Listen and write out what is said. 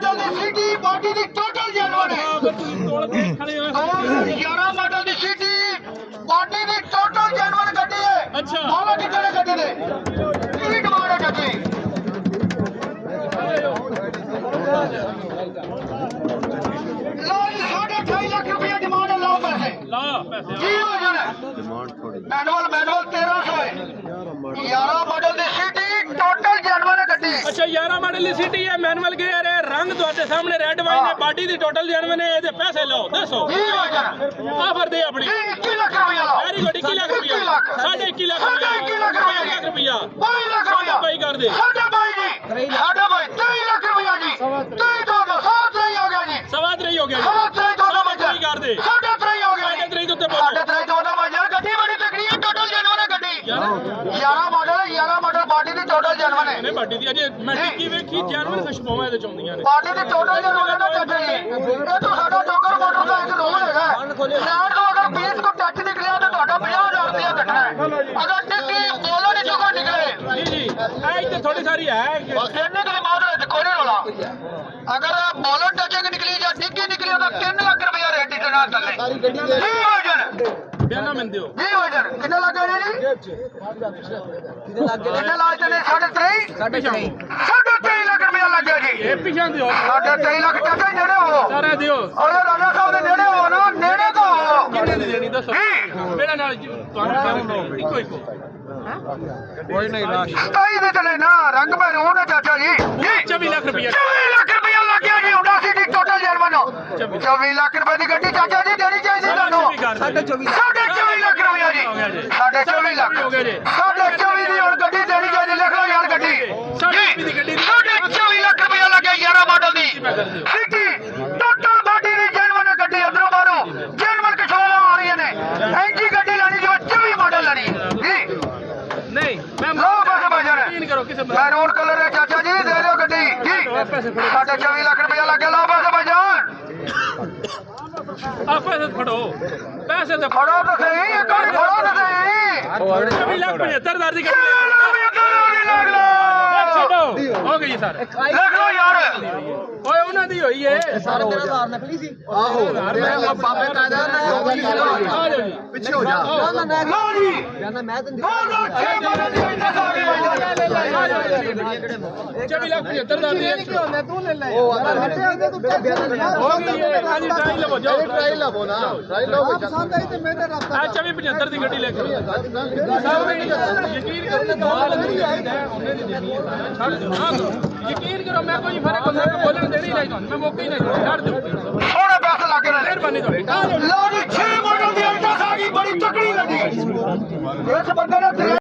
model की city body की total जानवर है 11 मॉडल की सिटी बॉडी की टोटल जानवर गड्डी है अच्छा बोलो कितने गड्डी दे की डिमांड है गड्डी लो 2.5 लाख रुपया डिमांड है लो पैसे जी हो जाना मैनुअल 1300 है 11 मॉडल की सिटी टोटल जानवर है गड्डी अच्छा 11 मॉडल की सिटी है मैनुअल गियर है रंग ਤੁਹਾਡੇ ਸਾਹਮਣੇ ਰੈੱਡ ਵਾਈਨ ਹੈ ਬਾਡੀ ਦੀ ਟੋਟਲ ਜਾਨਵਰ ਨੇ ਇਹਦੇ ਪੈਸੇ ਲਓ ਦੱਸੋ जी हो जाना ਆਫਰ ਦੇ ਆਪਣੀ 21 लाख रुपया लो ਵੈਰੀ ਗੁੱਡ 21 ਲੱਖ ਰੁਪਇਆ 21 ਲੱਖ ਰੁਪਇਆ 22 लाख रुपया ਭਾਈ ਕਰ ਦੇ साढ़े भाई जी 23 लाख रुपया जी 23 दो 7 नहीं हो गया जी ਸਵਾ 3 ਹੋ ਗਿਆ 7 दो ਭਾਈ ਕਰ ਦੇ 3.5 हो गया ਸਾਢੇ 3 ਦੇ ਉੱਤੇ साढ़े ਬੋਲੋ 3 दो बजे गड्डी बड़ी तकड़ी है टोटल जानवर है गड्डी 11 मॉडल बॉडी की टोटल जानवर है ਨੇ ਬਾਡੀ ਦੀ ਅਜੇ ਮੈਂ ਟਿੱਕੀ ਵੇਖੀ ਜਾਨਵਰ ਖੁਸ਼ਬੂਆਂ ਇਹਦੇ ਚ ਆਉਂਦੀਆਂ ਨੇ बॉडी की टोटल जानवर है ना चाचा जी ये तो साडा टोकर मोटर का एक रूल है लैंड को अगर 20 को टच निकलिया तो ਤੁਹਾਡਾ 50000 रुपया कटना है अगर टिक्की बोलो नहीं चुका निकले ਜੀ ਜੀ ਇਹ ਇੱਥੇ ਥੋੜੀ ਸਾਰੀ ਹੈ ਇਹਨੇ ਦੇ ਮਾਦਰ ਕੋਲੇ ਰੋਲਾ ਅਗਰ ਬੋਲਰ ਟਚਿੰਗ ਨਿਕਲੀ ਜਾਂ ਡਿੱਗੀ ਨਿਕਲੀ ਤਾਂ 3 ਲੱਖ ਰੁਪਇਆ ਰੇਟ ਟਣਾ ਥੱਲੇ ਜੀ ਹੋ ਜਾਣ ਬਿਆਨਾ ਮਿੰਦੇ ਹੋ ਜੀ ਹੋ ਜਾਣ ਕਿੰਨੇ ਲੱਗ ਗਏ ਜੀ ਕਿੰਨੇ ਲੱਗ ਨੇ 3.5 3.5 ਲੱਖ ਰੁਪਇਆ ਲੱਗ ਗਿਆ ਜੀ ਇਹ ਪਿਛਾਂ ਦਿਓ 3.5 ਲੱਖ ਟੱਕਾ ਨੇੜੇ ਹੋ ਸਾਰਾ ਦਿਓ ਔਰ ਰਾਜਾ ਸਾਹਿਬ ਦੇ ਨੇੜੇ ਹੋ ਨਾ ਨੇੜੇ ਤੋਂ ਹੋ ਕਿੰਨੇ ਦੀ ਦੇਣੀ ਦੱਸੋ ਮੇਰਾ ਨਾਲ ਤੁਹਾਨੂੰ ਇੱਕੋ ਇੱਕੋ ਕੋਈ ਨਹੀਂ ਰਾਸ਼ 27 ਦੇ ਚਲੇ ਨਾ ਰੰਗ ਮਹਿਰੂਨ ਹੈ ਚਾਚਾ ਜੀ 24 ਲੱਖ ਰੁਪਇਆ 24 ਲੱਖ ਰੁਪਇਆ ਲੱਗ ਗਿਆ ਜੀ ਹੁੰਦਾ ਸੀ ਦੀ ਟੋਟਲ ਜਰਮਨ 24 ਲੱਖ ਰੁਪਏ ਦੀ ਗੱਡੀ ਚਾਚਾ ਜੀ ਦੇਣੀ ਚਾਹੀਦੀ ਤੁਹਾਨੂੰ 24 ਲੱਖ ਰੁਪਇਆ ਜੀ 24 ਲੱਖ ਹੋ ਗਿਆ ਜੀ 24 ਦੀ ਹੁਣ ਗੱਡੀ ਦੇਣੀ ਚਾਹੀਦੀ ਲਿਖ ਲਓ ਯਾਰ ਗੱਡੀ ਦੀ ਗੱਡੀ 24 ਲੱਖ ਰੁਪਇਆ ਲੱਗਿਆ 11 ਮਾਡਲ ਦੀ ਸਿੱਟੀ ਟੋਟਲ ਬਾਡੀ ਦੀ ਜਰਮਨ ਗੱਡੀ ਅੰਦਰੋਂ ਬਾਹਰੋਂ ਜਰਮਨ ਕਿਸ਼ੋਰਾਂ ਆ ਰਹੀਆਂ ਨੇ ਐਂਜੀ ਗੱਡੀ ਲੈਣੀ ਜੋ 24 ਮਾਡਲ ਲੈਣੀ ਜੀ ਨਹੀਂ ਮੈਂ ਲੋ ਪੈਸੇ ਬਾਜ਼ਾਰ ਯਕੀਨ ਕਰੋ ਕਿਸੇ ਮੈਰੂਨ ਕਲਰ ਹੈ ਚਾਚਾ ਜੀ ਦੇ ਦਿਓ ਗੱਡੀ ਜੀ 24 ਲੱਖ ਰੁਪਇਆ ਲੱਗਿਆ ਲਓ ਪੈਸੇ ਬਾਜ਼ਾਰ ਆ ਪੈਸੇ ਫੜੋ ਪੈਸੇ ਤੇ ਫੜੋ ਤਾਂ ਸਹੀ ਇੱਕ ਵਾਰੀ ਫੜੋ ਤਾਂ ਸਹੀ 24 ਲੱਖ 75,000 ਦੀ ਗੱਡੀ ਲੱਗ ਲਓ ਛੱਡੋ ਹੋ ਗਈ ਸਰ ਲਿਖ ਲਓ ਯਾਰ ਓਏ ਉਹਨਾਂ ਦੀ ਹੋਈ ਏ ਸਰ ਮੇਰਾ ਆਧਾਰ ਨਕਲੀ ਸੀ ਆਹੋ ਮੈਂ ਬਾਬੇ ਕਾਇਦਾ ਆ ਜਾਓ ਜੀ ਪਿੱਛੇ ਹੋ ਜਾ ਲਓ ਜੀ ਕਹਿੰਦਾ ਮੈਂ ਤੈਨੂੰ ਬੋਲੋ 6 ਮਾਡਲ ਦੀ ਇੰਨਾ ਸਾਰੇ 24 ਲੱਖ 75,000 ਦੀ ਮੈਂ ਤੂੰ ਲੈ ਲੈ ਉਹ ਆਧਾਰ ਤੂੰ ਹੋ ਗਈ ਏ ਹਾਂਜੀ ਟਰਾਈ ਲਵੋ ਜਾਓ ਟਰਾਈ ਲਵੋ ਨਾ ਟਰਾਈ ਲਵੋ ਪਸੰਦ ਆਈ ਤੇ ਮੇਰੇ ਰਸਤਾ ਆ 24 75 ਦੀ ਗੱਡੀ ਲੈ ਕੇ ਸਾਹਿਬ ਯਕੀਨ ਕਰੋ ਮਾਲ ਨਹੀਂ ਆਇਆ ਉਹਨੇ ਦੀ ਦੇਣੀ ਹੈ ਛੱਡ ਦਿਓ ਨਾ ਯਕੀਨ ਕਰੋ ਮੈਂ ਕੋਈ ਫਰਕ ਹੁੰਦਾ ਕਿ ਬੋਲਣ ਦੇਣੀ ਨਹੀਂ ਤੁਹਾਨੂੰ ਮੈਂ ਮੌਕੇ ਹੀ ਨਹੀਂ ਛੱਡ ਦਿਓ ਥੋੜੇ ਪੈਸੇ ਲੱਗ ਰਹੇ ਮਿਹਰਬਾਨੀ ਤੁਹਾਡੀ ਲਓ ਜੀ 6 ਮਾਡਲ ਦੀ ਅਲਟਾ ਆ ਗਈ ਬੜੀ ਤਕੜੀ ਗੱਡੀ ਇਸ ਬੰਦੇ ਨੇ